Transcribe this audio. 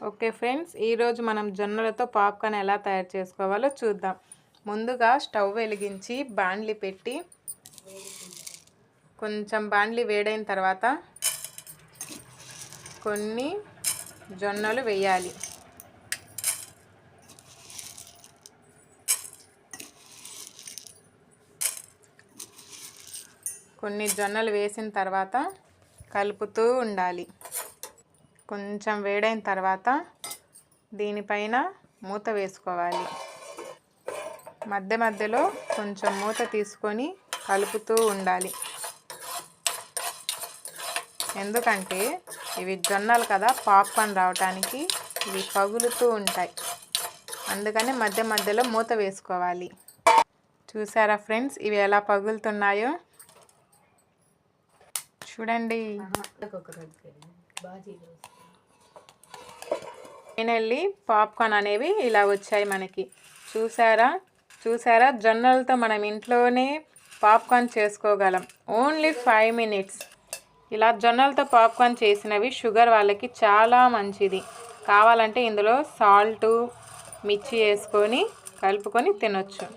Okay friends, ఈరోజు మనం జొన్నలతో పాప్కార్న్ ఎలా తయారు చేసుకోవాలో చూద్దాం. ముందుగా స్టవ్ వెలిగించి బాండ్లీ పెట్టి కొంచెం బాండ్లీ వేడైన తర్వాత కొన్ని జొన్నలు వేయాలి. కొన్ని జొన్నలు వేసిన తర్వాత కలుపుతూ ఉండాలి. కొంచెం వేడైన తర్వాత దీనిపైన మూత వేసుకోవాలి. మధ్య మధ్యలో కొంచెం మూత తీసుకొని కలుపుతూ ఉండాలి. ఎందుకంటే ఇవి జొన్నలు కదా, పాప్కార్న్ రావడానికి ఇవి పగులుతూ ఉంటాయి. అందుకని మధ్య మధ్యలో మూత వేసుకోవాలి. చూసారా ఫ్రెండ్స్, ఇవి ఎలా పగులుతున్నాయో చూడండి. ఫైనల్లీ పాప్కార్న్ అనేవి ఇలా వచ్చాయి మనకి. చూసారా జొన్నలతో మనం ఇంట్లోనే పాప్కార్న్ చేసుకోగలం. Only 5 minutes. ఇలా జొన్నలతో పాప్కార్న్ చేసినవి షుగర్ వాళ్ళకి చాలా మంచిది. కావాలంటే ఇందులో సాల్టు, మిర్చి వేసుకొని కలుపుకొని తినొచ్చు.